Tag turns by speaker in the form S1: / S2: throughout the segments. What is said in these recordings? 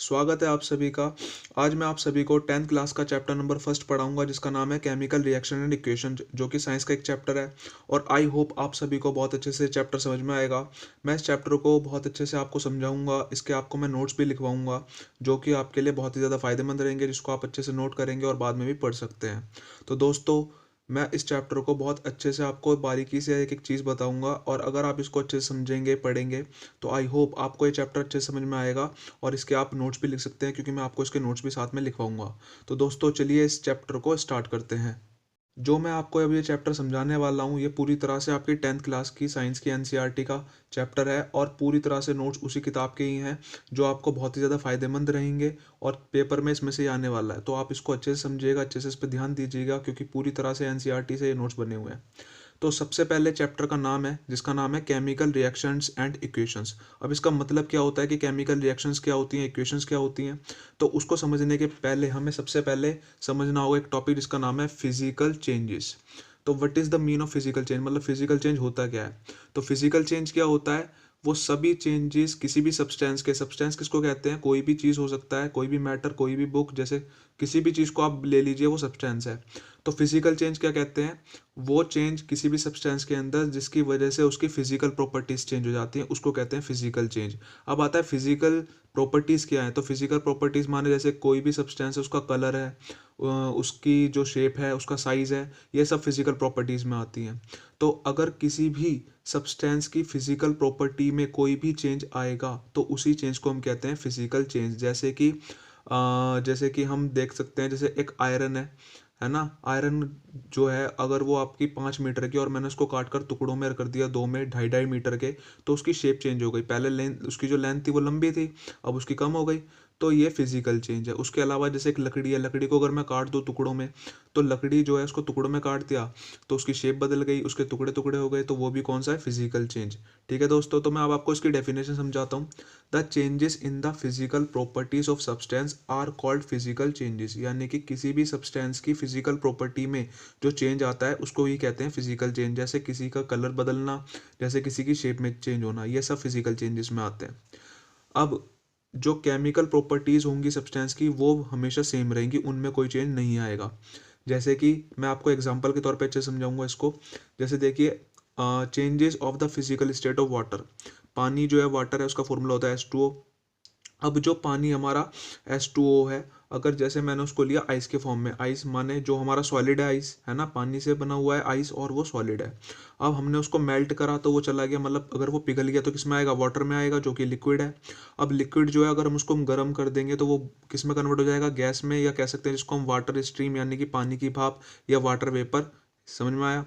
S1: स्वागत है आप सभी का। आज मैं आप सभी को 10th क्लास का चैप्टर नंबर फर्स्ट पढ़ाऊंगा जिसका नाम है केमिकल रिएक्शन एंड इक्वेशन, जो कि साइंस का एक चैप्टर है। और आई होप आप सभी को बहुत अच्छे से चैप्टर समझ में आएगा। मैं इस चैप्टर को बहुत अच्छे से आपको समझाऊंगा, इसके आपको मैं नोट्स भी लिखवाऊंगा जो कि आपके लिए बहुत ही ज़्यादा फायदेमंद रहेंगे, जिसको आप अच्छे से नोट करेंगे और बाद में भी पढ़ सकते हैं। तो दोस्तों, मैं इस चैप्टर को बहुत अच्छे से आपको बारीकी से एक एक चीज़ बताऊंगा, और अगर आप इसको अच्छे से समझेंगे पढ़ेंगे तो आई होप आपको ये चैप्टर अच्छे से समझ में आएगा। और इसके आप नोट्स भी लिख सकते हैं क्योंकि मैं आपको इसके नोट्स भी साथ में लिखवाऊंगा। तो दोस्तों चलिए इस चैप्टर को स्टार्ट करते हैं। जो मैं आपको अब ये चैप्टर समझाने वाला हूँ ये पूरी तरह से आपकी 10th क्लास की साइंस की एनसीईआरटी का चैप्टर है, और पूरी तरह से नोट्स उसी किताब के ही हैं जो आपको बहुत ही ज़्यादा फायदेमंद रहेंगे। और पेपर में इसमें से ही आने वाला है, तो आप इसको अच्छे से समझिएगा, अच्छे से इस पर ध्यान दीजिएगा क्योंकि पूरी तरह से एनसीईआरटी से ये नोट्स बने हुए हैं। तो सबसे पहले चैप्टर का नाम है जिसका नाम है केमिकल रिएक्शंस एंड इक्वेशंस। अब इसका मतलब क्या होता है कि केमिकल रिएक्शंस क्या होती हैं, इक्वेशंस क्या होती हैं। तो उसको समझने के पहले हमें सबसे पहले समझना होगा एक टॉपिक जिसका नाम है फिजिकल चेंजेस। तो what is the mean of physical change, मतलब फिजिकल चेंज होता क्या है। तो फिजिकल चेंज क्या होता है, वो सभी चेंजेस किसी भी सब्सटेंस के, सब्सटेंस किसको कहते हैं, कोई भी चीज़ हो सकता है, कोई भी मैटर, कोई भी बुक, जैसे किसी भी चीज़ को आप ले लीजिए वो सब्सटेंस है। तो फिजिकल चेंज क्या कहते हैं, वो चेंज किसी भी सब्सटेंस के अंदर जिसकी वजह से उसकी फिजिकल प्रॉपर्टीज चेंज हो जाती हैं, उसको कहते हैं फिजिकल चेंज। अब आता है फिजिकल प्रॉपर्टीज़ क्या है। तो फिजिकल प्रॉपर्टीज़ माने जैसे कोई भी सब्सटेंस है, उसका कलर है, उसकी जो शेप है, उसका साइज़ है, ये सब फिजिकल प्रॉपर्टीज़ में आती हैं। तो अगर किसी भी सब्सटेंस की फिजिकल प्रॉपर्टी में कोई भी चेंज आएगा तो उसी चेंज को हम कहते हैं फिजिकल चेंज। जैसे कि हम देख सकते हैं, जैसे एक आयरन है ना। आयरन जो है अगर वो आपकी 5 मीटर की और मैंने उसको काट कर टुकड़ों में कर दिया, 2 में 2.5-2.5 मीटर के, तो उसकी शेप चेंज हो गई। पहले लेंथ, उसकी जो लेंथ थी वो लंबी थी, अब उसकी कम हो गई। तो ये फिजिकल चेंज है। उसके अलावा जैसे एक लकड़ी है, लकड़ी को अगर मैं काट दूँ टुकड़ों में, तो लकड़ी जो है उसको टुकड़ों में काट दिया तो उसकी शेप बदल गई, उसके टुकड़े टुकड़े हो गए, तो वो भी कौन सा है, फिजिकल चेंज। ठीक है दोस्तों, तो मैं अब आपको इसकी डेफिनेशन समझाता हूँ। The changes in the physical properties of substance are called physical changes, यानी कि किसी भी सब्सटेंस की फिजिकल प्रॉपर्टी में जो चेंज आता है उसको ही कहते हैं फिजिकल चेंज। जैसे किसी का कलर बदलना, जैसे किसी की शेप में चेंज होना, ये सब फिजिकल चेंजेस में आते हैं। अब जो केमिकल प्रॉपर्टीज़ होंगी सब्सटेंस की वो हमेशा सेम रहेंगी, उनमें कोई चेंज नहीं आएगा। जैसे कि मैं आपको एग्जांपल के तौर पे अच्छे से समझाऊंगा इसको। जैसे देखिए, changes of the physical state of water. पानी जो है, वाटर है, उसका फॉर्मूला होता है H2O। अब जो पानी हमारा H2O है, अगर जैसे मैंने उसको लिया आइस के फॉर्म में, आइस माने जो हमारा सॉलिड है, आइस है ना, पानी से बना हुआ है आइस और वो सॉलिड है। अब हमने उसको मेल्ट करा तो वो चला गया, मतलब अगर वो पिघल गया तो किस में आएगा, वाटर में आएगा, जो कि लिक्विड है। अब लिक्विड जो है अगर हम उसको गर्म कर देंगे तो वो किस में कन्वर्ट हो जाएगा, गैस में, या कह सकते हैं जिसको हम वाटर स्ट्रीम यानी कि पानी की भाप या वाटर वेपर। समझ में आया।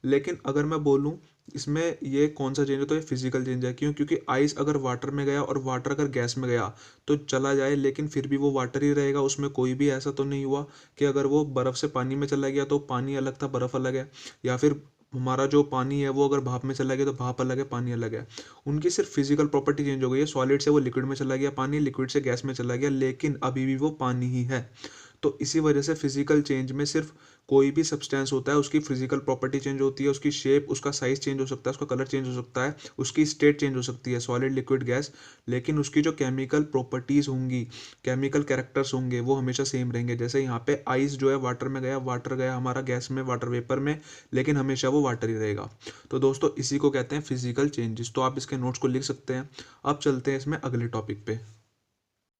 S1: लेकिन अगर मैं बोलूँ इसमें ये कौन सा चेंज है, तो ये फिजिकल चेंज है। क्यों? क्योंकि आइस अगर वाटर में गया और वाटर अगर गैस में गया तो चला जाए, लेकिन फिर भी वो वाटर ही रहेगा, उसमें कोई भी ऐसा तो नहीं हुआ कि अगर वो बर्फ़ से पानी में चला गया तो पानी अलग था, बर्फ़ अलग है। या फिर हमारा जो पानी है वो अगर भाप में चला गया तो भाप अलग है, पानी अलग है। उनकी सिर्फ फिजिकल प्रॉपर्टी चेंज हो गई है, सॉलिड से वो लिक्विड में चला गया, पानी लिक्विड से गैस में चला गया, लेकिन अभी भी वो पानी ही है। तो इसी वजह से फिजिकल चेंज में सिर्फ कोई भी सब्सटेंस होता है उसकी फिजिकल प्रॉपर्टी चेंज होती है, उसकी शेप, उसका साइज चेंज हो सकता है, उसका कलर चेंज हो सकता है, उसकी स्टेट चेंज हो सकती है, सॉलिड, लिक्विड, गैस। लेकिन उसकी जो केमिकल प्रॉपर्टीज होंगी, केमिकल कैरेक्टर्स होंगे, वो हमेशा सेम रहेंगे। जैसे यहाँ पे आइस जो है वाटर में गया, वाटर गया हमारा गैस में, वाटर वेपर में, लेकिन हमेशा वो वाटर ही रहेगा। तो दोस्तों इसी को कहते हैं फिजिकल चेंजेस। तो आप इसके नोट्स को लिख सकते हैं। अब चलते हैं इसमें अगले टॉपिक पे।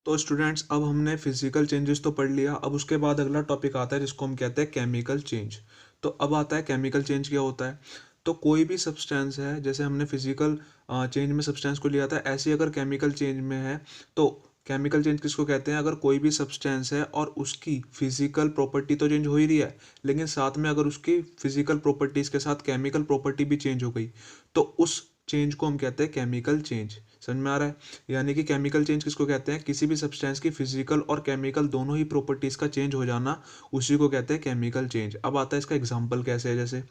S1: तो स्टूडेंट्स, अब हमने फिजिकल चेंजेस तो पढ़ लिया, अब उसके बाद अगला टॉपिक आता है जिसको हम कहते हैं केमिकल चेंज। तो अब आता है केमिकल चेंज क्या होता है। तो कोई भी सब्सटेंस है, जैसे हमने फिजिकल चेंज में सब्सटेंस को लिया था, ऐसे ही अगर केमिकल चेंज में है तो केमिकल चेंज किसको कहते हैं, अगर कोई भी सब्सटेंस है और उसकी फिजिकल प्रॉपर्टी तो चेंज हो ही रही है, लेकिन साथ में अगर उसकी फिजिकल प्रॉपर्टीज के साथ केमिकल प्रॉपर्टी भी चेंज हो गई तो उस चेंज को हम कहते हैं केमिकल चेंज। समझ में आ रहा है। यानी कि केमिकल चेंज किसको कहते हैं, किसी भी सब्सटेंस की फिजिकल और केमिकल दोनों ही प्रॉपर्टीज का चेंज हो जाना, उसी को कहते हैं केमिकल चेंज। अब आता है इसका एग्जांपल कैसे है। जैसे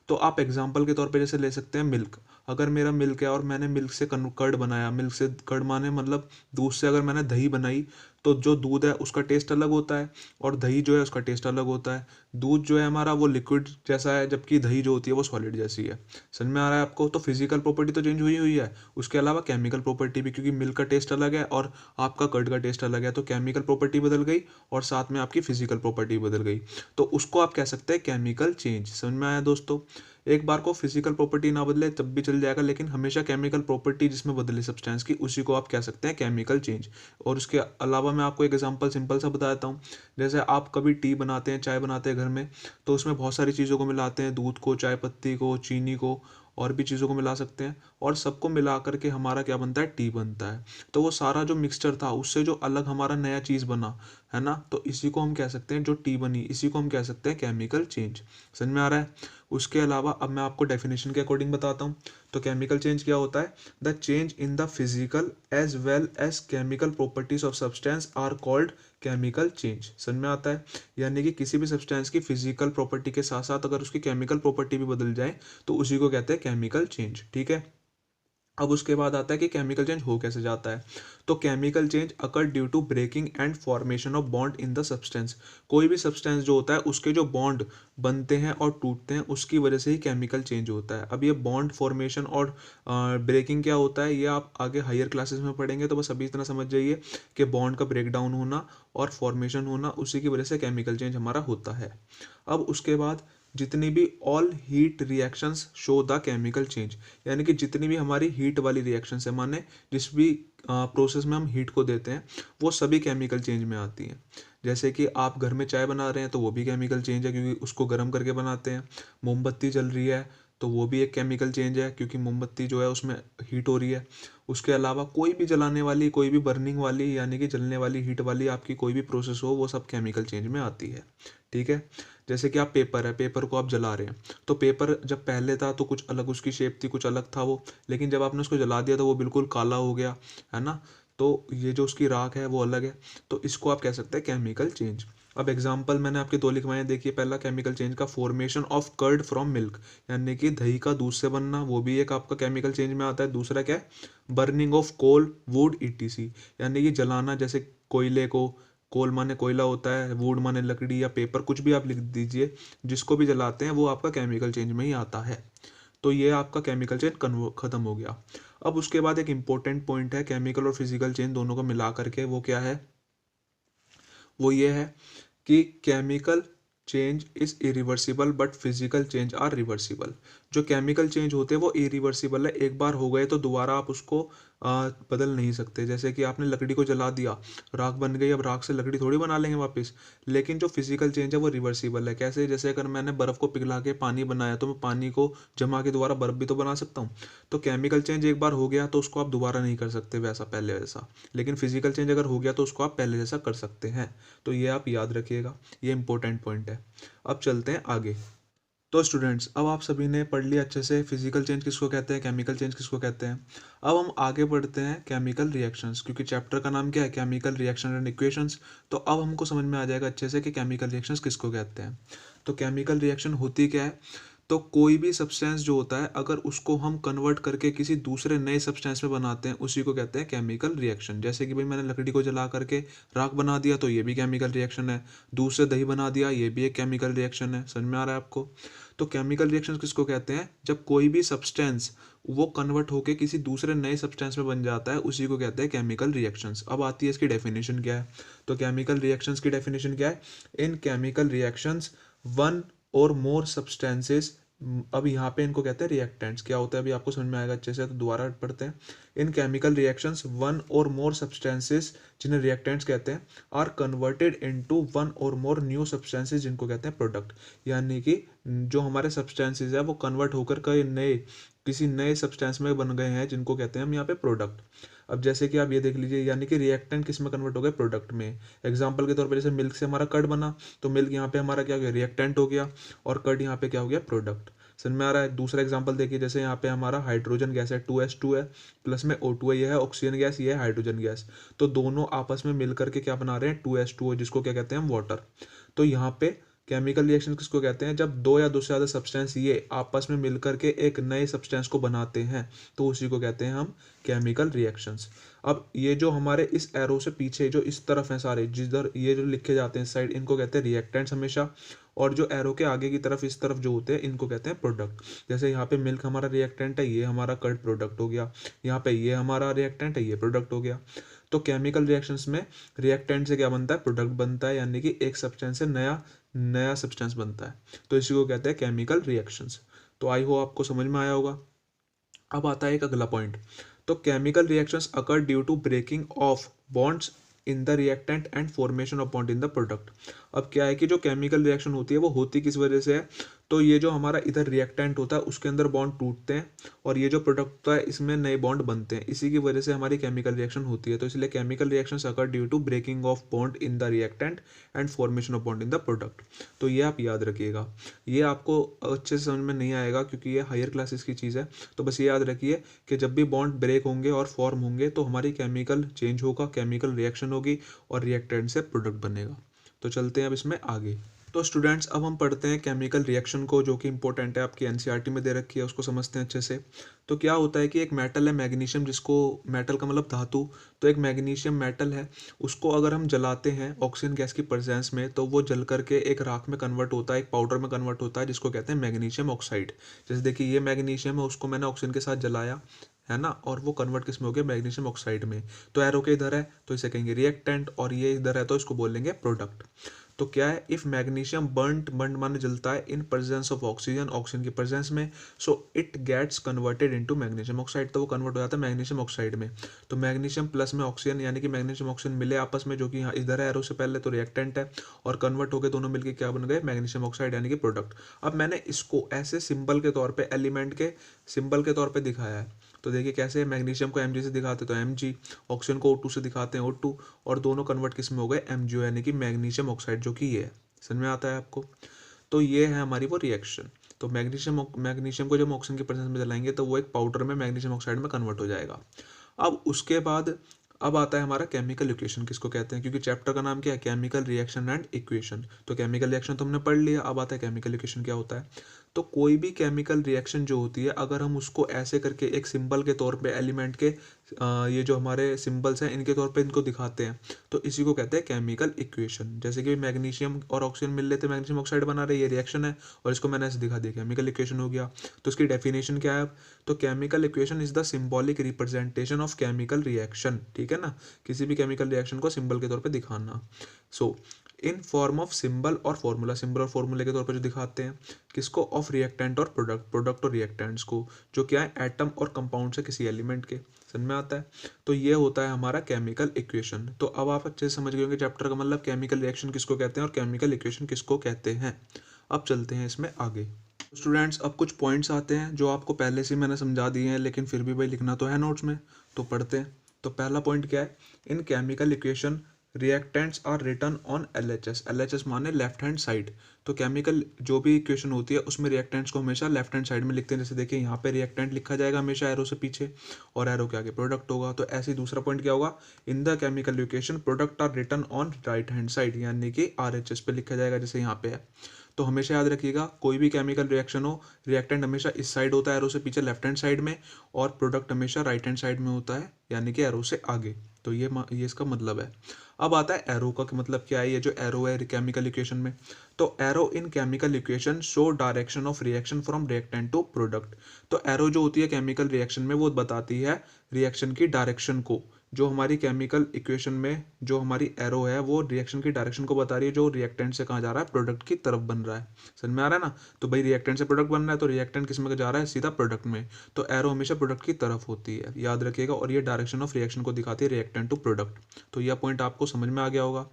S1: तो आप एग्जाम्पल के तौर पे जैसे ले सकते हैं मिल्क। अगर मेरा मिल्क है और मैंने मिल्क से कर्ड बनाया, मिल्क से कर्ड माने मतलब दूध से अगर मैंने दही बनाई, तो जो दूध है उसका टेस्ट अलग होता है और दही जो है उसका टेस्ट अलग होता है। दूध जो है हमारा वो लिक्विड जैसा है, जबकि दही जो होती है वो सॉलिड जैसी है। समझ में आ रहा है आपको? तो फिजिकल प्रॉपर्टी तो चेंज हुई हुई है, उसके अलावा केमिकल प्रॉपर्टी भी, क्योंकि मिल्क का टेस्ट अलग है और आपका कर्ड का टेस्ट अलग है, तो केमिकल प्रॉपर्टी बदल गई और साथ में आपकी फिजिकल प्रॉपर्टी बदल गई। तो उसको आप कह सकते हैं केमिकल चेंज। समझ में आया दोस्तों? एक बार को फिजिकल प्रॉपर्टी ना बदले तब भी चल जाएगा, लेकिन हमेशा केमिकल प्रॉपर्टी जिसमें बदले सब्सटेंस की, उसी को आप कह सकते हैं केमिकल चेंज। और उसके अलावा मैं आपको एक एग्जांपल सिंपल सा बता देता हूँ। जैसे आप कभी टी बनाते हैं, चाय बनाते हैं घर में, तो उसमें बहुत सारी चीज़ों को मिलाते हैं, दूध को, चाय पत्ती को, चीनी को, और भी चीज़ों को मिला सकते हैं, और सबको मिला करके हमारा क्या बनता है? टी बनता है। तो वो सारा जो मिक्सचर था उससे जो अलग हमारा नया चीज़ बना है ना, तो इसी को हम कह सकते हैं, जो टी बनी इसी को हम कह सकते हैं केमिकल चेंज। समझ में आ रहा है? उसके अलावा अब मैं आपको डेफिनेशन के अकॉर्डिंग बताता हूँ। तो केमिकल चेंज क्या होता है? The change in the physical as well as chemical properties of substance are called chemical change. समझ में आता है? यानी कि किसी भी सब्सटेंस की फिजिकल प्रॉपर्टी के साथ साथ अगर उसकी केमिकल प्रॉपर्टी भी बदल जाए तो उसी को कहते हैं केमिकल चेंज। ठीक है। अब उसके बाद आता है कि केमिकल चेंज हो कैसे जाता है। तो chemical change occur due to breaking and formation of bond in the substance. कोई भी सब्सटेंस जो होता है उसके जो बॉन्ड बनते हैं और टूटते हैं उसकी वजह से ही केमिकल चेंज होता है। अब ये बॉन्ड फॉर्मेशन और ब्रेकिंग क्या होता है ये आप आगे हायर क्लासेस में पढ़ेंगे, तो बस अभी इतना समझ जाइए कि बॉन्ड का ब्रेक डाउन होना और फॉर्मेशन होना, उसी की वजह से केमिकल चेंज हमारा होता है। अब उसके बाद जितनी भी all heat reactions show the chemical change, यानी कि जितनी भी हमारी हीट वाली रिएक्शंस है, माने जिस भी प्रोसेस में हम हीट को देते हैं वो सभी केमिकल चेंज में आती हैं। जैसे कि आप घर में चाय बना रहे हैं तो वो भी केमिकल चेंज है, क्योंकि उसको गर्म करके बनाते हैं। मोमबत्ती जल रही है तो वो भी एक केमिकल चेंज है, क्योंकि मोमबत्ती जो है उसमें हीट हो रही है। उसके अलावा कोई भी जलाने वाली, कोई भी बर्निंग वाली, यानी कि जलने वाली, हीट वाली आपकी कोई भी प्रोसेस हो, वो सब केमिकल चेंज में आती है। ठीक है। जैसे कि आप पेपर है, पेपर को आप जला रहे हैं, तो पेपर जब पहले था तो कुछ अलग उसकी शेप थी, कुछ अलग था वो, लेकिन जब आपने उसको जला दिया तो वो बिल्कुल काला हो गया, है ना। तो ये जो उसकी राख है वो अलग है, तो इसको आप कह सकते हैं केमिकल चेंज। अब एग्जाम्पल मैंने आपके दो लिखवाए हैं, देखिए पहला केमिकल चेंज का formation of curd from milk, यानी कि दही का दूध से बनना, वो भी एक आपका केमिकल चेंज में आता है। दूसरा क्या है? Burning of coal wood ETC, यानी कि जलाना, जैसे कोयले को, कोल माने कोयला होता है, वुड माने लकड़ी या पेपर, कुछ भी आप लिख दीजिए, जिसको भी जलाते हैं वो आपका केमिकल चेंज में ही आता है। तो ये आपका केमिकल चेंज खत्म हो गया। अब उसके बाद एक इंपॉर्टेंट पॉइंट है केमिकल और फिजिकल चेंज दोनों को मिला करके, वो क्या है? वो ये है कि chemical change is irreversible but physical change are reversible. जो केमिकल चेंज होते हैं वो इरिवर्सिबल है, एक बार हो गए तो दोबारा आप उसको बदल नहीं सकते। जैसे कि आपने लकड़ी को जला दिया, राख बन गई, अब राख से लकड़ी थोड़ी बना लेंगे वापस। लेकिन जो फिजिकल चेंज है वो रिवर्सिबल है। कैसे? जैसे अगर मैंने बर्फ़ को पिघला के पानी बनाया तो मैं पानी को जमा के दोबारा बर्फ़ भी तो बना सकता हूँ। तो केमिकल चेंज एक बार हो गया तो उसको आप दोबारा नहीं कर सकते वैसा, पहले वैसा। लेकिन फिजिकल चेंज अगर हो गया तो उसको आप पहले जैसा कर सकते हैं। तो ये आप याद रखिएगा, ये इंपॉर्टेंट पॉइंट है। अब चलते हैं आगे। तो स्टूडेंट्स, अब आप सभी ने पढ़ लिया अच्छे से फिजिकल चेंज किसको कहते हैं, केमिकल चेंज किसको कहते हैं। अब हम आगे बढ़ते हैं केमिकल रिएक्शंस, क्योंकि चैप्टर का नाम क्या है? Chemical reaction and equations. तो अब हमको समझ में आ जाएगा अच्छे से कि केमिकल रिएक्शंस किसको कहते हैं। तो केमिकल रिएक्शन होती क्या है? तो कोई भी सब्सटेंस जो होता है अगर उसको हम कन्वर्ट करके किसी दूसरे नए सब्सटेंस में बनाते हैं, उसी को कहते हैं केमिकल रिएक्शन। जैसे कि भाई मैंने लकड़ी को जला करके राख बना दिया तो ये भी केमिकल रिएक्शन है। दूध से दही बना दिया, ये भी एक केमिकल रिएक्शन है। समझ में आ रहा है आपको? तो केमिकल रिएक्शन किसको कहते हैं? जब कोई भी सब्सटेंस वो कन्वर्ट होके किसी दूसरे नए सब्सटेंस में बन जाता है, उसी को कहते हैं केमिकल रिएक्शंस। अब आती है इसकी डेफिनेशन क्या है। तो केमिकल रिएक्शंस की डेफिनेशन क्या है? इन केमिकल रिएक्शंस वन और मोर सब्सटेंसेस, अब यहाँ पे इनको कहते हैं रिएक्टेंट्स। क्या होता है अभी आपको समझ में आएगा अच्छे से, तो दोबारा पढ़ते हैं। इन केमिकल रिएक्शंस वन और मोर सब्सटेंसेस, जिन्हें रिएक्टेंट्स कहते हैं, आर कन्वर्टेड इनटू वन और मोर न्यू सब्सटेंसेस, जिनको कहते हैं प्रोडक्ट। यानी कि जो हमारे सब्सटेंसेस है वो कन्वर्ट होकर कई नए, किसी नए सब्सटेंस में बन गए हैं, जिनको कहते हैं हम यहाँ पे प्रोडक्ट। अब जैसे कि आप ये देख लीजिए, यानी कि रिएक्टेंट किस में कन्वर्ट हो गए? प्रोडक्ट में। एग्जाम्पल के तौर पर जैसे मिल्क से हमारा कर्ड बना, तो मिल्क यहाँ पे हमारा क्या हो गया? रिएक्टेंट हो गया, और कर्ड यहाँ पे क्या हो गया? प्रोडक्ट। समझ में आ रहा है? दूसरा एग्जांपल देखिए, जैसे यहाँ पे हमारा हाइड्रोजन गैस है, 2H2 है, प्लस में O2 है, ये है ऑक्सीजन गैस, ये है हाइड्रोजन गैस। तो दोनों आपस में मिल करके क्या बना रहे हैं? 2H2O, जिसको क्या कहते हैं हम? वाटर। तो यहाँ पे केमिकल रिएक्शन किसको कहते हैं? जब दो या दो से ज़्यादा सब्सटेंस ये आपस में मिलकर के एक नए सब्सटेंस को बनाते हैं तो उसी को कहते हैं हम केमिकल रिएक्शंस। अब ये जो हमारे इस एरो से पीछे जो इस तरफ हैं सारे, जिधर ये जो लिखे जाते हैं साइड, इनको कहते हैं रिएक्टेंट्स हमेशा। और जो एरो के आगे की तरफ इस तरफ जो होते हैं इनको कहते हैं प्रोडक्ट। जैसे यहाँ पे मिल्क हमारा रिएक्टेंट है, ये हमारा कर्ड प्रोडक्ट हो गया। यहाँ पे ये हमारा रिएक्टेंट है, ये प्रोडक्ट हो गया। तो केमिकल रिएक्शंस में रिएक्टेंट से क्या बनता है? प्रोडक्ट बनता है, यानी कि एक सब्सटेंस से नया नया सब्सटेंस बनता है। तो इसी को कहते हैं केमिकल रिएक्शंस। तो आई होप आपको समझ में आया होगा। अब आता है एक अगला पॉइंट। तो chemical reactions occur due to breaking of bonds in the reactant and formation of bond in the product. अब क्या है कि जो केमिकल रिएक्शन होती है वो होती किस वजह से है? तो ये जो हमारा इधर रिएक्टेंट होता है उसके अंदर बॉन्ड टूटते हैं और ये जो प्रोडक्ट होता है इसमें नए बॉन्ड बनते हैं, इसी की वजह से हमारी केमिकल रिएक्शन होती है। तो इसलिए chemical reactions occur due to breaking of bond in the reactant and formation of bond in the product. तो ये आप याद रखिएगा। ये आपको अच्छे से समझ में नहीं आएगा क्योंकि ये हायर क्लासेस की चीज़ है। तो बस ये याद रखिए कि जब भी बॉन्ड ब्रेक होंगे और फॉर्म होंगे तो हमारी केमिकल चेंज होगा, केमिकल रिएक्शन होगी और रिएक्टेंट से प्रोडक्ट बनेगा। तो चलते हैं अब इसमें आगे। तो स्टूडेंट्स अब हम पढ़ते हैं केमिकल रिएक्शन को, जो कि इंपॉर्टेंट है, आपकी एनसीईआरटी में दे रखी है, उसको समझते हैं अच्छे से। तो क्या होता है कि एक मेटल है मैग्नीशियम, जिसको मेटल का मतलब धातु, तो एक मैग्नीशियम मेटल है, उसको अगर हम जलाते हैं ऑक्सीजन गैस की प्रेजेंस में तो वो जल करके एक राख में कन्वर्ट होता है, एक पाउडर में कन्वर्ट होता है, जिसको कहते हैं मैग्नीशियम ऑक्साइड। जैसे देखिए ये मैग्नीशियम है, उसको मैंने ऑक्सीजन के साथ जलाया है ना, और वो कन्वर्ट किस में हो गया? मैग्नीशियम ऑक्साइड में। तो एरो के इधर है तो इसे कहेंगे रिएक्टेंट, और ये इधर है तो इसको बोलेंगे प्रोडक्ट। तो क्या है? इफ मैग्नीशियम बर्नड माने जलता है in presence of oxygen, oxygen की प्रेजेंस में, so it gets converted into magnesium oxide, तो वो कन्वर्ट हो जाता है मैग्नीशियम ऑक्साइड में। तो मैग्नीशियम प्लस में ऑक्सीजन, यानी कि मैग्नीशियम ऑक्सीजन मिले आपस में, जो कि यहाँ इधर है एरो से पहले, तो रिएक्टेंट है, और कन्वर्ट हो गए दोनों मिलकर क्या बन गए? मैग्नीशियम ऑक्साइड, यानी कि प्रोडक्ट। अब मैंने इसको ऐसे सिंबल के तौर पे, एलिमेंट के सिंबल के तौर पे दिखाया है। तो देखिए कैसे, मैग्नीशियम को Mg से दिखाते तो Mg, ऑक्सीजन को O2 से दिखाते हैं O2, और दोनों कन्वर्ट किस में हो गए? MgO, यानी कि मैग्नीशियम ऑक्साइड, जो कि ये है। समझ में आता है आपको? तो ये है हमारी वो रिएक्शन। तो मैग्नीशियम को जब ऑक्सीजन के प्रेजेंस में जलाएंगे तो वो एक पाउडर में मैग्नीशियम ऑक्साइड में कन्वर्ट हो जाएगा। अब उसके बाद अब आता है हमारा केमिकल इक्वेशन किसको कहते हैं, क्योंकि चैप्टर का नाम क्या है? Chemical reaction and equation. तो केमिकल रिएक्शन तो हमने पढ़ लिया, अब आता है केमिकल इक्वेशन क्या होता है। तो कोई भी केमिकल रिएक्शन जो होती है, अगर हम उसको ऐसे करके एक सिंबल के तौर पे, एलिमेंट के ये जो हमारे सिंबल्स हैं इनके तौर पे इनको दिखाते हैं, तो इसी को कहते हैं केमिकल इक्वेशन। जैसे कि मैग्नीशियम और ऑक्सीजन मिल लेते, मैग्नीशियम ऑक्साइड बना रहे, ये रिएक्शन है, और इसको मैंने ऐसे दिखा दिया, केमिकल इक्वेशन हो गया। तो इसकी डेफिनेशन क्या है? तो chemical equation is the symbolic representation of chemical reaction. ठीक है ना, किसी भी केमिकल रिएक्शन को सिंबल के तौर पे दिखाना। सो इन फॉर्म ऑफ सिंबल और फॉर्मूला, सिंबल और फॉर्मूले के तौर पर जो दिखाते हैं किसको? ऑफ रिएक्टेंट और प्रोडक्ट, प्रोडक्ट और रिएक्टेंट्स को, जो क्या है? एटम और कंपाउंड से किसी एलिमेंट के। समझ में आता है? तो ये होता है हमारा केमिकल इक्वेशन। तो अब आप अच्छे से समझ गए होंगे चैप्टर का मतलब, केमिकल रिएक्शन किसको कहते हैं और केमिकल इक्वेशन किसको कहते हैं। अब चलते हैं इसमें आगे। स्टूडेंट्स अब कुछ पॉइंट्स आते हैं जो आपको पहले से मैंने समझा दिए हैं, लेकिन फिर भी भाई लिखना तो है नोट्स में, तो पढ़ते हैं। तो पहला पॉइंट क्या है? In chemical equation reactants are written on LHS। LHS माने लेफ्ट हैंड साइड। तो केमिकल जो भी इक्वेशन होती है उसमें रिएक्टेंट्स को हमेशा लेफ्ट हैंड साइड में लिखते हैं। जैसे देखिए यहाँ पे रिएक्टेंट लिखा जाएगा हमेशा एरो से पीछे, और एरो के आगे प्रोडक्ट होगा। तो ऐसे ही दूसरा पॉइंट क्या होगा? In the chemical equation product are written on right hand side, यानी कि RHS पे लिखा जाएगा, जैसे यहाँ पे है। तो हमेशा याद रखिएगा, कोई भी केमिकल रिएक्शन हो, रिएक्टेंट हमेशा इस साइड होता है एरो से पीछे लेफ्ट हैंड साइड में, और प्रोडक्ट हमेशा राइट हैंड साइड में होता है, यानी कि एरो से आगे। तो ये इसका मतलब है। अब आता है एरो का मतलब क्या है। ये जो एरो है केमिकल इक्वेशन में, तो arrow in chemical equation show direction of reaction from reactant to product. तो एरो जो होती है केमिकल रिएक्शन में वो बताती है रिएक्शन की डायरेक्शन को। जो हमारी केमिकल इक्वेशन में जो हमारी एरो है वो रिएक्शन की डायरेक्शन को बता रही है, जो रिएक्टेंट से कहाँ जा रहा है? प्रोडक्ट की तरफ बन रहा है। समझ में आ रहा है ना? तो भाई रिएक्टेंट से प्रोडक्ट बन रहा है तो रिएक्टेंट किस में जा रहा है? सीधा प्रोडक्ट में। तो एरो हमेशा प्रोडक्ट की तरफ होती है, याद रखिएगा। और ये डायरेक्शन ऑफ रिएक्शन को दिखाती है, रिएक्टेंट टू प्रोडक्ट। तो यह पॉइंट आपको समझ में आ गया होगा।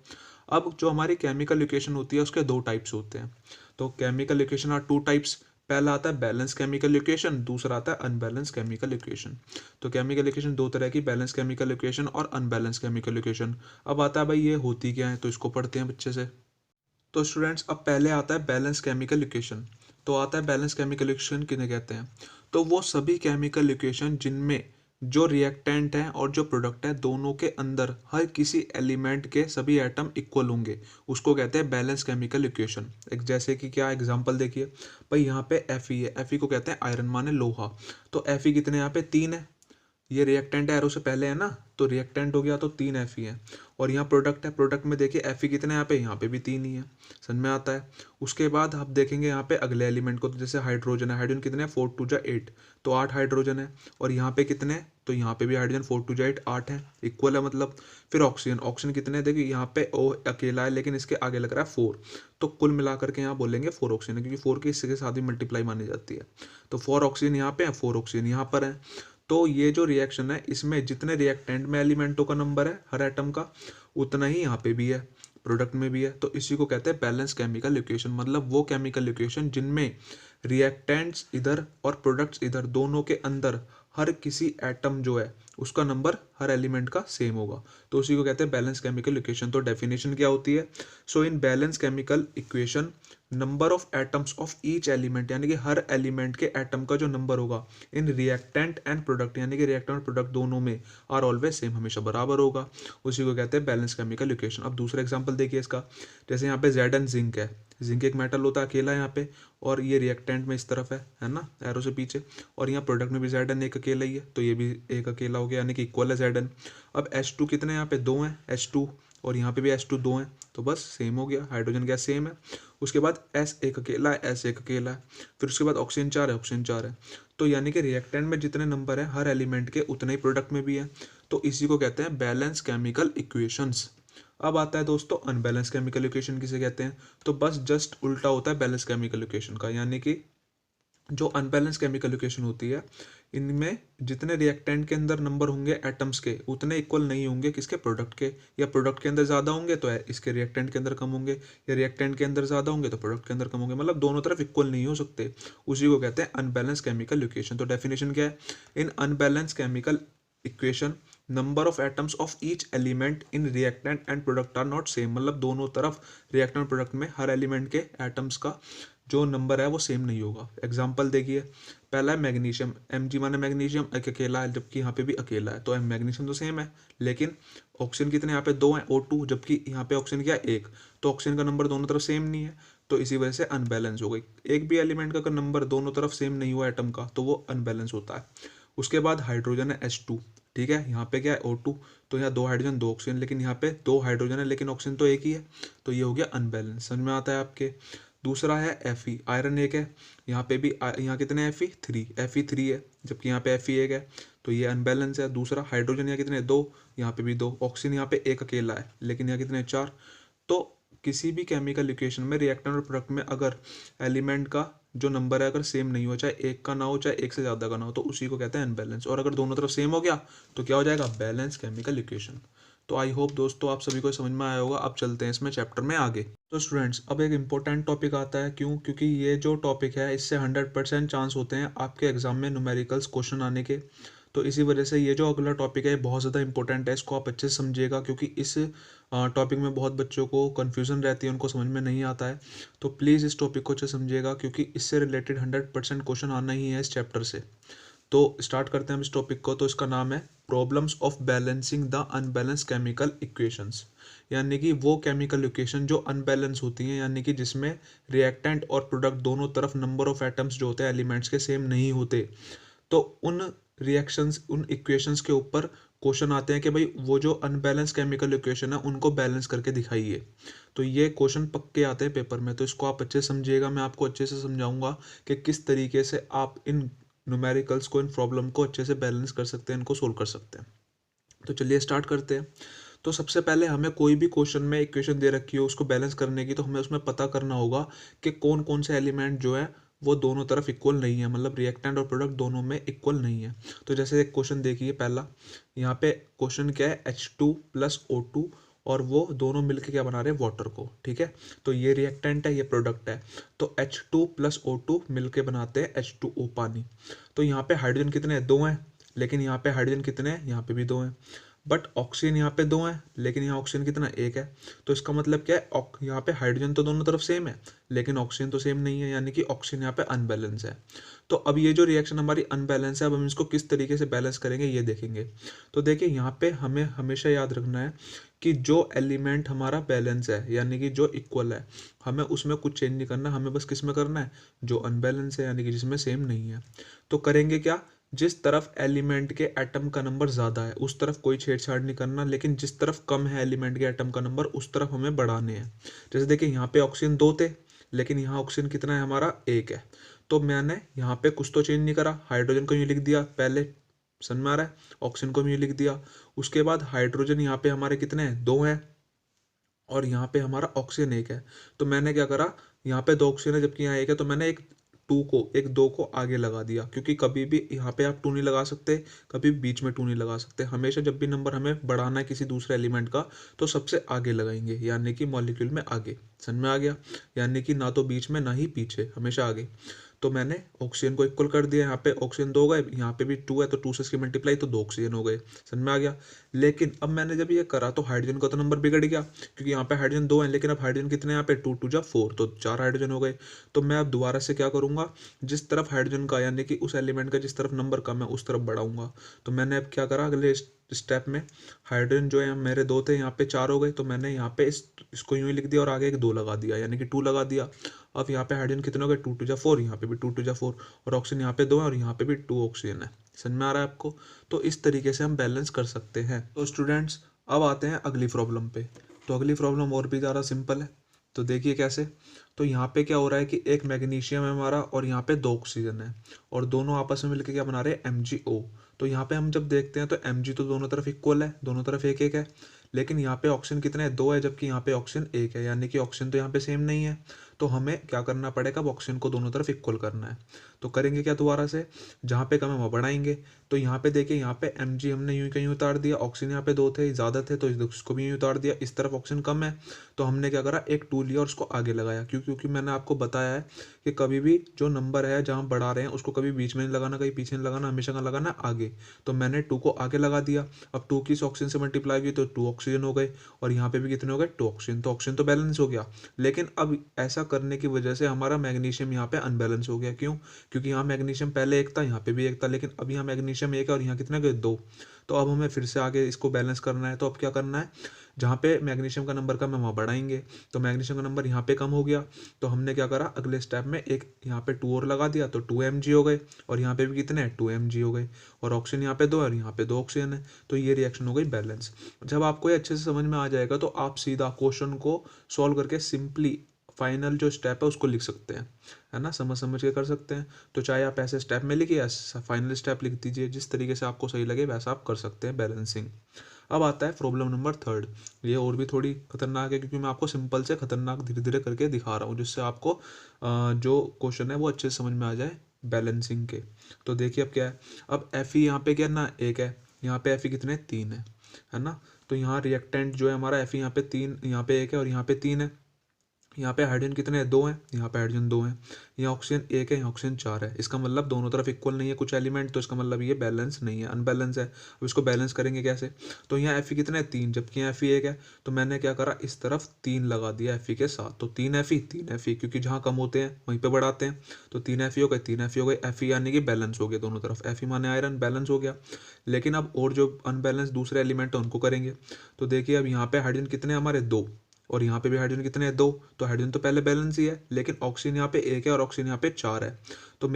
S1: अब जो हमारी केमिकल इक्वेशन होती है उसके दो टाइप्स होते हैं। तो chemical equation are two types. पहला आता है बैलेंस केमिकल इक्वेशन, दूसरा आता है अनबैलेंस केमिकल इक्वेशन। तो केमिकल इक्वेशन दो तरह की, बैलेंस केमिकल इक्वेशन और अनबैलेंस केमिकल इक्वेशन। अब आता है भाई ये होती क्या है, तो इसको पढ़ते हैं बच्चे से। तो स्टूडेंट्स अब पहले आता है बैलेंस केमिकल इक्वेशन। तो आता है बैलेंस केमिकल इक्वेशन किन्हें कहते हैं? तो वो सभी केमिकल इक्वेशन जिनमें जो रिएक्टेंट है और जो प्रोडक्ट है दोनों के अंदर हर किसी एलिमेंट के सभी एटम इक्वल होंगे, उसको कहते हैं बैलेंस केमिकल इक्वेशन। एक जैसे कि क्या एग्जांपल देखिए भाई, यहाँ पे Fe है, Fe को कहते हैं आयरन माने लोहा। तो Fe कितने यहाँ पे 3 है, ये रिएक्टेंट है, एरो से पहले है ना, तो रिएक्टेंट हो गया तो 3 Fe है। और यहाँ प्रोडक्ट है, प्रोडक्ट में देखिए Fe कितने यहाँ पे भी 3 ही है, समझ में आता है। उसके बाद आप देखेंगे यहाँ पे अगले एलिमेंट को, तो जैसे हाइड्रोजन है, हाइड्रोजन कितने 4 2 जा 8, तो 8 हाइड्रोजन है। और यहाँ पे कितने, तो यहाँ पे भी हाइड्रोजन 4 2 जा 8 8 है, इक्वल है मतलब। फिर ऑक्सीजन, ऑक्सीजन कितने देखिए यहाँ पे ओ अकेला है लेकिन इसके आगे लग रहा है 4, तो कुल मिलाकर के यहाँ बोलेंगे 4 ऑक्सीजन है, क्योंकि 4 की इसके साथ ही मल्टीप्लाई मानी जाती है। तो 4 ऑक्सीजन यहाँ पे है, 4 ऑक्सीजन यहाँ पर है। तो ये जो रिएक्शन है, इसमें जितने रिएक्टेंट में एलिमेंटों का नंबर है हर एटम का, उतना ही यहाँ पे भी है, प्रोडक्ट में भी है। तो इसी को कहते हैं बैलेंस केमिकल इक्वेशन, मतलब वो केमिकल इक्वेशन जिनमें रिएक्टेंट्स इधर और प्रोडक्ट्स इधर, दोनों के अंदर हर किसी एटम जो है उसका नंबर हर एलिमेंट का सेम होगा। तो उसी को कहते हैं बैलेंस केमिकल इक्वेशन। तो डेफिनेशन क्या होती है, so in balance chemical equation number of atoms of each element, यानी कि हर एलिमेंट के एटम का जो नंबर होगा इन रिएक्टेंट एंड प्रोडक्ट, यानी कि रिएक्टेंट और प्रोडक्ट दोनों में आर ऑलवेज सेम, हमेशा बराबर होगा। उसी को कहते हैं बैलेंस केमिकल इक्वेशन। अब दूसरा एग्जांपल देखिए इसका, जैसे यहाँ पे जेड एंड जिंक है, जिंक एक मेटल होता है अकेला यहाँ पे, और ये रिएक्टेंट में इस तरफ है ना, एरो से पीछे। और यहाँ प्रोडक्ट में भी जेड एन एक अकेला ही है, तो ये भी एक अकेला हो गया, यानी कि इक्वल है जेड एन। अब H2 कितने यहाँ पे 2 हैं, H2, और यहाँ पे भी H2 2 हैं, तो बस सेम हो गया, हाइड्रोजन गैस सेम है। उसके बाद S एक अकेला है, S एक अकेला है। फिर उसके बाद ऑक्सीजन 4 है, ऑक्सीजन 4 है। तो यानी कि रिएक्टेंट में जितने नंबर है हर एलिमेंट के, उतने ही प्रोडक्ट में भी है। तो इसी को कहते हैं बैलेंस केमिकल इक्वेशंस। अब आता है दोस्तों अनबैलेंस केमिकल इक्वेशन किसे कहते हैं, तो बस जस्ट उल्टा होता है बैलेंस केमिकल इक्वेशन का। यानी कि जो अनबैलेंस केमिकल इक्वेशन होती है, इनमें जितने रिएक्टेंट के अंदर नंबर होंगे एटम्स के, उतने इक्वल नहीं होंगे किसके, प्रोडक्ट के। या प्रोडक्ट के अंदर ज़्यादा होंगे तो इसके रिएक्टेंट के अंदर कम होंगे, या रिएक्टेंट के अंदर ज़्यादा होंगे तो प्रोडक्ट के अंदर कम होंगे, मतलब दोनों तरफ इक्वल नहीं हो सकते। उसी को कहते हैं अनबैलेंस केमिकल इक्वेशन। तो डेफिनेशन क्या है, in unbalance chemical equation number of atoms of each element in reactant and product are not same, मतलब दोनों तरफ रिएक्टेंट प्रोडक्ट में हर एलिमेंट के एटम्स का जो नंबर है वो सेम नहीं होगा। एग्जांपल देखिए, पहला है मैग्नीशियम, Mg माने मैग्नीशियम एक अकेला है, जबकि यहाँ पे भी अकेला है, तो मैग्नीशियम तो सेम है, लेकिन ऑक्सीजन कितने यहाँ पे 2 हैं, O2, जबकि यहाँ पे ऑक्सीजन क्या है 1, तो ऑक्सीजन का नंबर दोनों तरफ सेम नहीं है, तो इसी वजह से अनबैलेंस हो गई। एक भी एलिमेंट का अगर नंबर दोनों तरफ सेम नहीं हुआ एटम का, तो वो अनबैलेंस होता है। उसके बाद हाइड्रोजन है H2, ठीक है, यहाँ पे क्या है O2, तो यहाँ 2 हाइड्रोजन 2 ऑक्सीजन, लेकिन यहाँ पे 2 हाइड्रोजन है लेकिन ऑक्सीजन तो एक ही है, तो ये हो गया अनबैलेंस। समझ में आता है आपके। दूसरा है Fe, आयरन एक है, यहाँ पे भी यहाँ कितने Fe 3, Fe 3 है, जबकि यहाँ पे Fe एक है, तो ये अनबैलेंस है। दूसरा हाइड्रोजन यहाँ कितने 2, यहाँ पे भी 2, ऑक्सीजन यहाँ पे एक अकेला है, लेकिन यहाँ कितने 4। तो किसी भी केमिकल इक्वेशन में रिएक्टेंट और प्रोडक्ट में अगर एलिमेंट का जो नंबर है अगर सेम नहीं हो, चाहे एक का ना हो चाहे एक से ज़्यादा का ना हो, तो उसी को कहते हैं अनबैलेंस। और अगर दोनों तरफ सेम हो गया तो क्या हो जाएगा, बैलेंस केमिकल इक्वेशन। तो आई होप दोस्तों आप सभी को समझ में आया होगा। अब चलते हैं इसमें चैप्टर में आगे। तो स्टूडेंट्स अब एक इम्पोर्टेंट टॉपिक आता है, क्यों, क्योंकि ये जो टॉपिक है इससे 100% चांस होते हैं आपके एग्जाम में न्यूमेरिकल्स क्वेश्चन आने के। तो इसी वजह से ये जो अगला टॉपिक है बहुत ज़्यादा इंपॉर्टेंट है, इसको आप अच्छे से समझिएगा, क्योंकि इस टॉपिक में बहुत बच्चों को कन्फ्यूज़न रहती है, उनको समझ में नहीं आता है। तो प्लीज़ इस टॉपिक को अच्छे समझिएगा, क्योंकि इससे रिलेटेड 100% क्वेश्चन आना ही है इस चैप्टर से। तो स्टार्ट करते हैं हम इस टॉपिक को। तो इसका नाम है problems of balancing the unbalance chemical equations, यानी कि वो केमिकल इक्वेशन जो अनबैलेंस होती हैं, यानी कि जिसमें रिएक्टेंट और प्रोडक्ट दोनों तरफ नंबर ऑफ एटम्स जो होते हैं एलिमेंट्स के सेम नहीं होते। तो उन रिएक्शंस, उन इक्वेशंस के ऊपर क्वेश्चन आते हैं कि भाई वो जो अनबैलेंस केमिकल इक्वेशन है उनको बैलेंस करके दिखाइए। तो ये क्वेश्चन पक्के आते हैं पेपर में, तो इसको आप अच्छे से समझिएगा। मैं आपको अच्छे से समझाऊंगा कि किस तरीके से आप इन न्यूमेरिकल्स को, इन प्रॉब्लम को अच्छे से बैलेंस कर सकते हैं, इनको सोल्व कर सकते हैं। तो चलिए स्टार्ट करते हैं। तो सबसे पहले हमें कोई भी क्वेश्चन में इक्वेशन दे रखी हो उसको बैलेंस करने की, तो हमें उसमें पता करना होगा कि कौन कौन से एलिमेंट जो है वो दोनों तरफ इक्वल नहीं है, मतलब रिएक्टेंट और प्रोडक्ट दोनों में इक्वल नहीं है। तो जैसे एक क्वेश्चन देखिए पहला, यहाँ पे क्वेश्चन क्या है, H2 + O2, और वो दोनों मिलके क्या बना रहे हैं, वाटर को, ठीक है। तो ये रिएक्टेंट है, ये प्रोडक्ट है, तो H2 + O2 मिलके बनाते हैं H2O पानी। तो यहाँ पे हाइड्रोजन कितने हैं, 2 हैं, लेकिन यहाँ पे हाइड्रोजन कितने हैं, यहाँ पे भी 2 हैं। बट ऑक्सीजन यहाँ पे 2 है, लेकिन यहाँ ऑक्सीजन कितना, 1 है। तो इसका मतलब क्या है, यहाँ पे हाइड्रोजन तो दोनों तरफ सेम है, लेकिन ऑक्सीजन तो सेम नहीं है, यानी कि ऑक्सीजन यहाँ पे अनबैलेंस है। तो अब ये जो रिएक्शन हमारी अनबैलेंस है, अब हम इसको किस तरीके से बैलेंस करेंगे ये देखेंगे। तो देखिए यहाँ पे हमें हमेशा याद रखना है कि जो एलिमेंट हमारा बैलेंस है, यानी कि जो इक्वल है, हमें उसमें कुछ चेंज नहीं करना, हमें बस किस में करना है, जो अनबैलेंस है, यानी कि जिसमें सेम नहीं है। तो करेंगे क्या, जिस तरफ एलिमेंट के एटम का नंबर ज़्यादा है उस तरफ कोई छेड़छाड़ नहीं करना, लेकिन जिस तरफ कम है एलिमेंट के एटम का नंबर उस तरफ हमें बढ़ाने हैं। जैसे देखिए यहाँ पे ऑक्सीजन 2 थे, लेकिन यहाँ ऑक्सीजन कितना है हमारा, 1 है। तो मैंने यहाँ पे कुछ तो चेंज नहीं करा, हाइड्रोजन को यूँ लिख दिया पहले, समझ में आ रहा है, ऑक्सीजन को भी यूँ लिख दिया। उसके बाद हाइड्रोजन यहाँ पे हमारे कितने हैं, 2 हैं, और यहाँ पे हमारा ऑक्सीजन 1 है। तो मैंने क्या करा, यहाँ पे 2 ऑक्सीजन है जबकि यहाँ 1 है, तो मैंने एक 2 को आगे लगा दिया, क्योंकि कभी भी यहाँ पे आप 2 नहीं लगा सकते, कभी बीच में 2 नहीं लगा सकते। हमेशा जब भी नंबर हमें बढ़ाना है किसी दूसरे एलिमेंट का, तो सबसे आगे लगाएंगे, यानी कि मॉलिक्यूल में आगे। समझ में आ गया, यानी कि ना तो बीच में ना ही पीछे, हमेशा आगे। तो मैंने ऑक्सीजन को इक्वल कर दिया, यहाँ पे ऑक्सीजन 2 गए, यहाँ पे भी 2 है, तो 2 से इसकी मल्टीप्लाई, तो 2 ऑक्सीजन हो गए। समझ में आ गया। लेकिन अब मैंने जब ये करा तो हाइड्रोजन का तो नंबर बिगड़ गया, क्योंकि यहाँ पे हाइड्रोजन 2 है, लेकिन अब हाइड्रोजन कितने, यहाँ पे 2 2 जा 4, तो 4 हाइड्रोजन हो गए। तो मैं अब दोबारा से क्या करूंगा, जिस तरफ हाइड्रोजन का, यानी कि उस एलिमेंट का जिस तरफ नंबर कम है उस तरफ बढ़ाऊंगा। तो मैंने अब क्या करा, अगले स्टेप में हाइड्रोजन जो है मेरे 2 थे, यहाँ पे 4 हो गए, तो मैंने यहाँ पे इसको यूं ही लिख दिया और आगे एक 2 लगा दिया, यानी कि 2 लगा दिया। अब यहाँ पे हाइड्रोजन कितने हो गए, 2 2 जा 4, यहाँ पे भी 2 2 जा 4, और ऑक्सीजन यहाँ पे 2 है और यहाँ पे भी 2 ऑक्सीजन है। समझ में आ रहा है आपको। तो इस तरीके से हम बैलेंस कर सकते हैं। तो स्टूडेंट्स अब आते हैं अगली प्रॉब्लम पे। तो अगली प्रॉब्लम और भी ज़्यादा सिंपल है। तो देखिए कैसे। तो यहाँ पे क्या हो रहा है कि एक मैग्नीशियम है हमारा और यहाँ पे 2 ऑक्सीजन है, और दोनों आपस में मिलकर क्या बना रहे हैं, MgO। तो यहाँ पे हम जब देखते हैं तो Mg तो दोनों तरफ इक्वल है, दोनों तरफ एक एक है, लेकिन यहाँ पे ऑक्सीजन कितने हैं, 2 है, जबकि यहाँ पे ऑक्सीजन 1 है, यानी कि ऑक्सीजन तो यहाँ पे सेम नहीं है। तो हमें क्या करना पड़ेगा, ऑक्सीजन को दोनों तरफ इक्वल करना है। तो करेंगे क्या, दोबारा से जहाँ पे कम है वहाँ बढ़ाएंगे। तो यहाँ पे देखिए, यहाँ पे Mg हमने यूं कहीं उतार दिया, ऑक्सीजन यहाँ पे 2 थे, ज़्यादा थे, तो इसको भी यूं उतार दिया। इस तरफ ऑक्सीजन कम है, तो हमने क्या करा, एक 2 लिया और उसको आगे लगाया। क्योंकि मैंने आपको बताया है कि कभी भी जो नंबर है जहाँ बढ़ा रहे हैं उसको कभी बीच में नहीं लगाना, कहीं पीछे नहीं लगाना, हमेशा कहाँ लगाना, आगे। तो मैंने 2 को आगे लगा दिया। अब 2 की इस ऑक्सीजन से मल्टीप्लाई हुई तो 2 ऑक्सीजन हो गए, और यहाँ पे भी कितने हो गए, 2 ऑक्सीजन। तो ऑक्सीजन तो बैलेंस हो गया। लेकिन अब ऐसा करने की वजह से हमारा मैग्नीशियम यहाँ पे अनबैलेंस हो गया। क्यों, क्योंकि यहाँ मैग्नीशियम पहले 1 था, यहाँ पे भी 1 था, लेकिन अब यहाँ मैग्नीशियम 1 है और यहाँ कितने गए, 2। तो अब हमें फिर से आगे इसको बैलेंस करना है। तो अब क्या करना है, जहाँ पे मैग्नीशियम का नंबर कम है वहाँ बढ़ाएंगे। तो मैग्नीशियम का नंबर यहाँ पे कम हो गया, तो हमने क्या करा, अगले स्टेप में एक यहाँ पे 2 और लगा दिया, तो 2 Mg हो गए, और यहाँ पे भी कितने हैं, 2 Mg हो गए, और ऑक्सीजन यहाँ पे 2 है और यहाँ पे 2 ऑक्सीजन है। तो ये रिएक्शन हो गई बैलेंस। जब आपको ये अच्छे से समझ में आ जाएगा तो आप सीधा क्वेश्चन को सॉल्व करके सिंपली फाइनल जो स्टेप है उसको लिख सकते हैं, है ना, समझ समझ के कर सकते हैं। तो चाहे आप ऐसे स्टेप में लिखिए या फाइनल स्टेप लिख दीजिए, जिस तरीके से आपको सही लगे वैसा आप कर सकते हैं बैलेंसिंग। अब आता है प्रॉब्लम नंबर 3। ये और भी थोड़ी खतरनाक है, क्योंकि मैं आपको सिंपल से खतरनाक धीरे धीरे करके दिखा रहा हूँ, जिससे आपको जो क्वेश्चन है वो अच्छे से समझ में आ जाए बैलेंसिंग के। तो देखिए अब क्या है, अब Fe यहाँ पे क्या ना 1 है, यहाँ पे Fe कितने 3 है ना। तो यहाँ रिएक्टेंट जो है हमारा Fe यहाँ पे 3, यहाँ पे 1 है और यहाँ पे 3 है। यहाँ पे हाइड्रोजन कितने हैं, 2 हैं, यहाँ पे हाइड्रोजन 2 हैं, यहाँ ऑक्सीजन 1 है, यहाँ ऑक्सीजन 4 है। इसका मतलब दोनों तरफ इक्वल नहीं है कुछ एलिमेंट, तो इसका मतलब ये बैलेंस नहीं है, अनबैलेंस है। अब इसको बैलेंस करेंगे कैसे। तो यहाँ Fe कितने हैं, 3, जबकि यहाँ Fe 1 है। तो मैंने क्या करा, इस तरफ 3 लगा दिया Fe के साथ। तो 3 Fe, क्योंकि जहाँ कम होते हैं वहीं पर बढ़ाते हैं। तो 3 Fe हो गए, 3 Fe हो गए, Fe यानी कि बैलेंस हो गया दोनों तरफ। Fe माने आयरन, बैलेंस हो गया। लेकिन अब और जो अनबैलेंस दूसरे एलिमेंट है उनको करेंगे। तो देखिए अब यहाँ पे हाइड्रोजन कितने हमारे 2, और यहाँ पे भी हाइड्रोजन कितने हैं, 2। तो हाइड्रोजन तो पहले बैलेंस ही है, लेकिन ऑक्सीजन यहाँ पे 1 है और ऑक्सीजन यहाँ पे 4 है। तो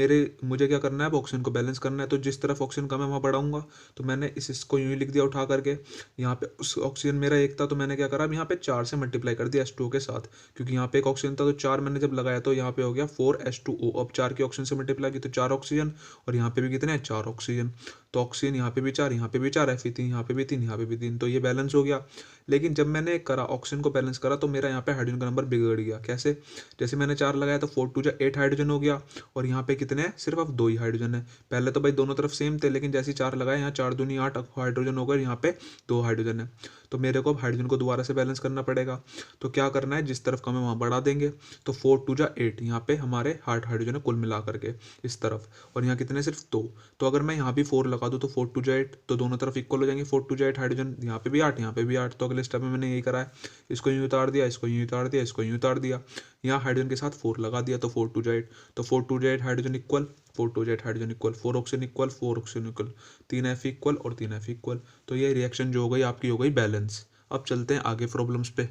S1: मुझे क्या करना है, ऑक्सीजन को बैलेंस करना है। तो जिस तरफ ऑक्सीजन कम है वहाँ बढ़ाऊंगा। तो मैंने इसको यूँ ही लिख दिया उठा करके। यहाँ पे उस ऑक्सीजन मेरा 1 था, तो मैंने क्या करा, अब यहाँ पे 4 से मल्टीप्लाई कर दिया H2O के साथ, क्योंकि यहाँ पे एक ऑक्सीजन था, तो 4 मैंने जब लगाया तो यहाँ पे हो गया 4H2O। अब 4 की ऑक्सीजन से मल्टीप्लाई की तो 4 ऑक्सीजन, और यहाँ पे भी कितने हैं, 4 ऑक्सीजन। तो ऑक्सीजन यहाँ पे भी 4, यहाँ पे भी 4, Fe3 यहाँ पे भी 3, यहाँ पे भी 3, तो ये बैलेंस हो गया। लेकिन जब मैंने करा ऑक्सीजन को बैलेंस करा, तो मेरा यहाँ पे हाइड्रोजन का नंबर बिगड़ गया। कैसे, जैसे मैंने 4 लगाया तो 4 2 जा 8 हाइड्रोजन हो गया, और यहाँ पे कितने हैं, सिर्फ अब 2 ही हाइड्रोजन है। पहले तो भाई दोनों तरफ सेम थे, लेकिन जैसे 4 लगाया, यहाँ 4 दूनी 8 हाइड्रोजन हो गए, यहाँ पे 2 हाइड्रोजन है। तो मेरे को अब हाइड्रोजन को दोबारा से बैलेंस करना पड़ेगा। तो क्या करना है, जिस तरफ कम है वहाँ बढ़ा देंगे। तो 4 2 जा 8, यहाँ पे हमारे हाइड्रोजन है कुल मिला करके इस तरफ, और यहाँ कितने सिर्फ 2। तो अगर मैं यहाँ भी 4 लगा दूँ तो 4 2 जा 8, तो दोनों तरफ इक्वल हो जाएंगे। 4 2 जा 8 हाइड्रोजन, यहाँ पे भी 8, यहाँ पे भी 8। तो अगले स्टेप में मैंने यही करा है, इसको यूँ उतार दिया, इसको यूँ उतार दिया, इसको यूँ उतार दिया, यहाँ हाइड्रोजन के साथ 4 लगा दिया, तो 4 2 जा 8। तो 4 2 जा 8 हाइड्रोजन इक्वल, 4 2 जा 8 hydrogen equal, 4 oxygen equal, 4 oxygen equal, 3 F equal और 3 एफ इक्वल। तो ये रिएक्शन जो हो गई आपकी हो गई बैलेंस। अब चलते हैं आगे प्रॉब्लम्स पे।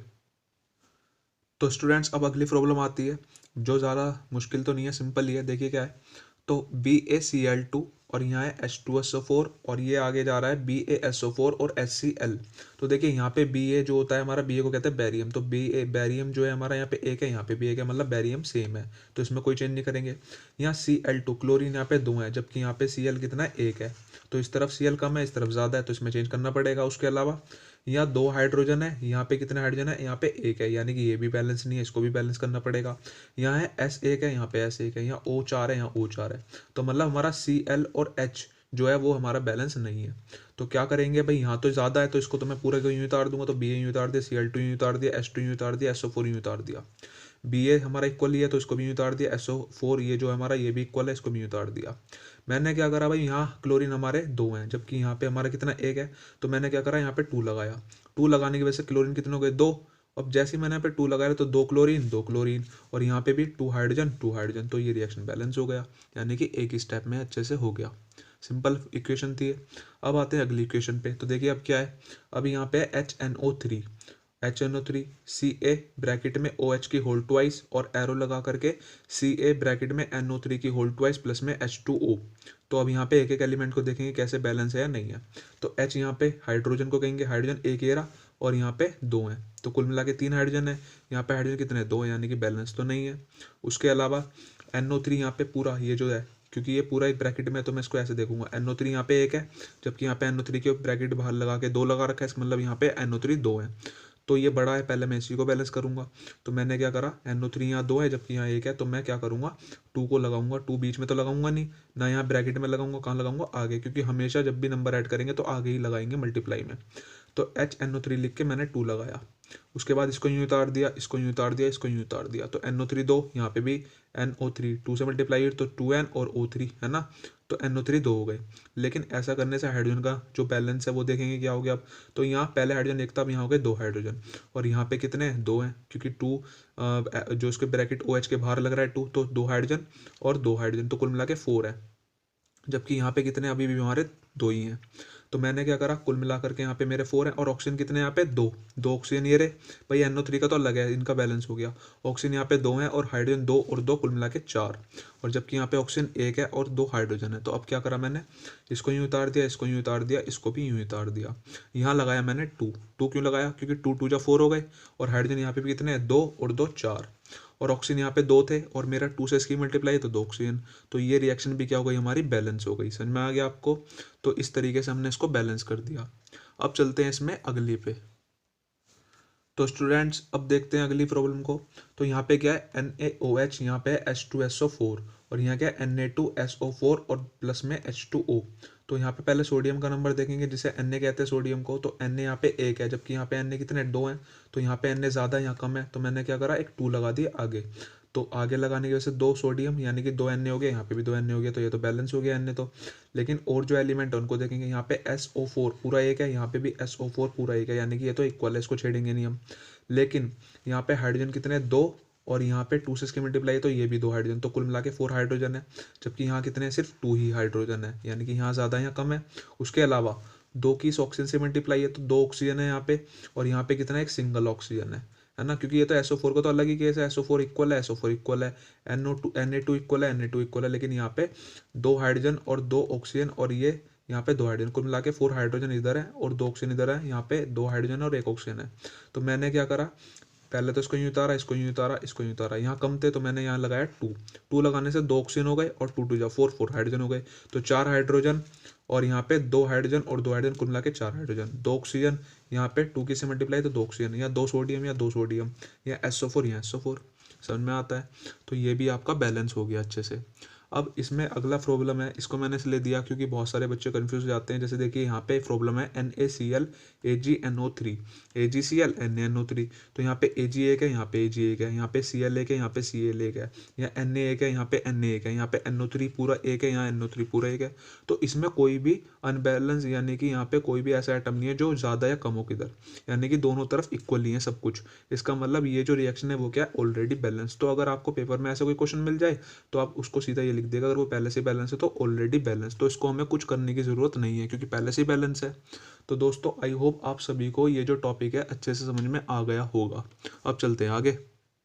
S1: तो स्टूडेंट्स अब अगली प्रॉब्लम आती है, जो ज़्यादा मुश्किल तो नहीं है, सिंपल ही है। देखिए क्या है, तो BaCl2 और यहाँ है H2SO4 और ये आगे जा रहा है BaSO4 और HCl। तो देखिए यहाँ पे Ba जो होता है हमारा, Ba को कहते हैं बैरियम। तो बैरियम जो है हमारा यहाँ पे एक है, यहाँ पे भी एक है, मतलब बैरियम सेम है, तो इसमें कोई चेंज नहीं करेंगे। यहाँ Cl2 क्लोरीन यहाँ पे 2 है, जबकि यहाँ पे Cl कितना है, 1 है। तो इस तरफ Cl कम है, इस तरफ ज़्यादा है, तो इसमें चेंज करना पड़ेगा। उसके अलावा यहाँ 2 हाइड्रोजन है, यहाँ पे कितने हाइड्रोजन है, यहाँ पे 1 है, यानी कि ये भी बैलेंस नहीं है, इसको भी बैलेंस करना पड़ेगा। यहाँ है S1 है, यहाँ पे S1 है, यहाँ O4 है, यहाँ O4 है। तो मतलब हमारा Cl और H जो है वो हमारा बैलेंस नहीं है। तो क्या करेंगे भाई, यहाँ तो ज़्यादा है, तो इसको तो मैं पूरे को यूँ उतार दूंगा। तो Ba यूँ उतार दिया, Cl2 यूँ उतार दिया, H2 यूँ उतार दिया, SO4 यूँ उतार दिया। Ba हमारा इक्वल ही है, तो इसको भी यूँ उतार दिया। SO4 ये जो हमारा ये भी इक्वल है, इसको भी यूँ उतार दिया। मैंने क्या करा भाई, यहाँ क्लोरीन हमारे 2 हैं, जबकि यहाँ पे हमारा कितना 1 है। तो मैंने क्या करा, यहाँ पे 2 लगाया। 2 लगाने की वजह से क्लोरीन कितने हो गए, 2। अब जैसे ही मैंने यहाँ पे 2 लगाया तो 2 क्लोरीन 2 क्लोरीन, और यहाँ पे भी 2 हाइड्रोजन 2 हाइड्रोजन। तो ये रिएक्शन बैलेंस हो गया, यानी कि एक ही स्टेप में अच्छे से हो गया। सिंपल इक्वेशन थी। अब आते हैं अगली इक्वेशन पे। तो देखिए अब क्या है, अब यहाँ पे HNO3 Ca ब्रैकेट में OH की होल ट्वाइस और एरो लगा करके Ca ब्रैकेट में NO3 की होल ट्वाइस प्लस में H2O। तो अब यहाँ पे एक एक एलिमेंट को देखेंगे कैसे बैलेंस है या नहीं है। तो H यहाँ पे हाइड्रोजन को कहेंगे, हाइड्रोजन एक एरा और यहाँ पे 2 हैं, तो कुल मिला के 3 हाइड्रोजन है। यहाँ पे हाइड्रोजन कितने 2 है, यानी कि बैलेंस तो नहीं है। उसके अलावा NO3 यहाँ पे पूरा ये जो है, क्योंकि ये पूरा एक ब्रैकेट में है तो मैं इसको ऐसे देखूंगा, NO3 यहाँ पे 1 है, जबकि यहाँ पे NO3 के ब्रैकेट बाहर लगा के 2 लगा रखा है, इसका मतलब यहाँ पे NO3 2 है। तो ये बड़ा है, पहले मैं इसी को बैलेंस करूंगा। तो मैंने क्या करा, NO3 यहाँ 2 है जबकि यहाँ 1 है, तो मैं क्या करूंगा, 2 को लगाऊंगा। 2 बीच में तो लगाऊंगा नहीं ना, यहाँ ब्रैकेट में लगाऊंगा, कहाँ लगाऊंगा, आगे, क्योंकि हमेशा जब भी नंबर ऐड करेंगे तो आगे ही लगाएंगे मल्टीप्लाई में। तो HNO3 लिख के मैंने 2 लगाया। उसके बाद इसको यूँ उतार दिया, इसको यूँ उतार दिया, इसको यूँ उतार दिया। तो NO3 2, यहाँ पे भी NO3 2 से मल्टीप्लाई, तो 2N और O3 है ना, तो NO3 2 हो गए। लेकिन ऐसा करने से हाइड्रोजन का जो बैलेंस है वो देखेंगे क्या हो गया अब। तो यहाँ पहले हाइड्रोजन एक था, अब यहाँ हो गए 2 हाइड्रोजन, और यहाँ पे कितने हैं, 2 हैं, क्योंकि 2 जो उसके ब्रैकेट OH के बाहर लग रहा है 2, तो 2 हाइड्रोजन और 2 हाइड्रोजन, तो कुल मिला के 4 है। जबकि यहाँ पे कितने अभी भी हमारे 2 ही हैं। तो मैंने क्या करा, कुल मिला करके यहाँ पे मेरे 4 हैं, और ऑक्सीजन कितने यहाँ पे 2 ऑक्सीजन ये रहे भाई। NO3 का तो अलग है, इनका बैलेंस हो गया। ऑक्सीजन यहाँ पे 2 है और हाइड्रोजन 2 और 2 कुल मिला के 4, और जबकि यहाँ पे ऑक्सीजन 1 है और 2 हाइड्रोजन है। तो अब क्या करा मैंने, इसको यूँ उतार दिया, इसको यूँ उतार दिया, इसको भी यूँ उतार दिया। यहाँ लगाया मैंने 2 क्यों लगाया, क्योंकि 2 2 जा 4 हो गए, और हाइड्रोजन यहाँ पे भी कितने हैं, 2 और 2 4, और ऑक्सीजन यहाँ पे 2 थे, और मेरा 2 से इसकी मल्टीप्लाई तो 2 ऑक्सीजन। तो ये रिएक्शन भी क्या हो गई हमारी, बैलेंस हो गई। समझ में आ गया आपको। तो इस तरीके से हमने इसको बैलेंस कर दिया। अब चलते हैं इसमें अगली पे। तो स्टूडेंट्स अब देखते हैं अगली प्रॉब्लम को। तो यहाँ पे क्या है, NaOH, यहाँ पे H2SO4, और यहाँ क्या है Na2SO4 और प्लस में H2O। तो यहाँ पे पहले सोडियम का नंबर देखेंगे, जिसे Na कहते हैं सोडियम को। तो Na यहाँ पे 1 है, जबकि यहाँ पे Na कितने 2 हैं, तो यहाँ पे Na ज़्यादा है, यहाँ कम है। तो मैंने क्या करा, एक 2 लगा दिया आगे। तो आगे लगाने की वजह से 2 सोडियम, यानी कि 2 Na हो गया, यहाँ पे भी 2 Na हो गया, तो ये तो बैलेंस हो गया Na तो। लेकिन और जो एलिमेंट है उनको देखेंगे, यहाँ पे SO4 पूरा 1 है, यहाँ पे भी SO4 पूरा 1 है, यानी कि ये तो इक्वल है, इसको छेड़ेंगे नहीं हम। लेकिन यहाँ पे हाइड्रोजन कितने 2, और यहाँ पे 2 से इसकी मल्टीप्लाई, तो ये भी 2 हाइड्रोजन, तो कुल मिला के 4 हाइड्रोजन है। जबकि यहाँ कितने सिर्फ 2 ही हाइड्रोजन है, यानी कि यहाँ ज़्यादा है, यहाँ कम है। उसके अलावा 2 की इस ऑक्सीजन से मल्टीप्लाई है, तो 2 ऑक्सीजन है यहाँ पे, और यहाँ पे कितना एक सिंगल ऑक्सीजन है ना, क्योंकि ये तो SO4 का तो अलग ही केस है। SO4 इक्वल है, SO4 इक्वल है, Na2 इक्वल है, Na2 इक्वल है, लेकिन यहाँ पे 2 हाइड्रोजन और 2 ऑक्सीजन, और ये यहाँ पे 2 हाइड्रोजन, कुल मिला के 4 हाइड्रोजन इधर है और 2 ऑक्सीजन इधर है। यहाँ पे 2 हाइड्रोजन और 1 ऑक्सीजन है। तो मैंने क्या करा, पहले तो इसको यूँ उतारा, इसको यूँ उतारा, इसको यूँ उतारा, यहाँ कम थे तो मैंने यहाँ लगाया 2 लगाने से 2 ऑक्सीजन हो गए, और 2 2 जा 4 हाइड्रोजन हो गए। तो 4 हाइड्रोजन, और यहाँ पे 2 हाइड्रोजन और 2 हाइड्रोजन, कुल मिला के 4 हाइड्रोजन। 2 ऑक्सीजन, यहाँ पे 2 की से मल्टीप्लाई तो 2 ऑक्सीजन, या 2 सोडियम, या 2 सोडियम, या SO4, यहाँ SO4। समझ में आता है। तो ये भी आपका बैलेंस हो गया अच्छे से। अब इसमें अगला प्रॉब्लम है, इसको मैंने इसलिए दिया क्योंकि बहुत सारे बच्चे कंफ्यूज हो जाते हैं। जैसे देखिए यहाँ पे प्रॉब्लम है NaCl AgNO3 AgCl NaNO3, तो यहाँ पे Ag एक है, यहाँ पे Ag एक है, यहाँ पे Cl एक है, यहाँ पे Cl एक है, यहाँ Na एक है, यहाँ पे Na एक है, यहाँ पे NO3 पूरा एक है, यहाँ NO3 पूरा एक है। तो इसमें कोई भी अनबैलेंस यानी कि यहाँ पे कोई भी ऐसा आइटम नहीं है जो ज़्यादा या कम हो किधर, यानी कि दोनों तरफ इक्वली है सब कुछ। इसका मतलब ये जो रिएक्शन है वो क्या है, ऑलरेडी बैलेंस। तो अगर आपको पेपर में ऐसा कोई क्वेश्चन मिल जाए तो आप उसको सीधा ये लिख देगा, अगर वो पहले से बैलेंस है तो ऑलरेडी बैलेंस, तो इसको हमें कुछ करने की ज़रूरत नहीं है क्योंकि पहले से ही बैलेंस है। तो दोस्तों आई होप आप सभी को ये जो टॉपिक है अच्छे से समझ में आ गया होगा। अब चलते हैं आगे।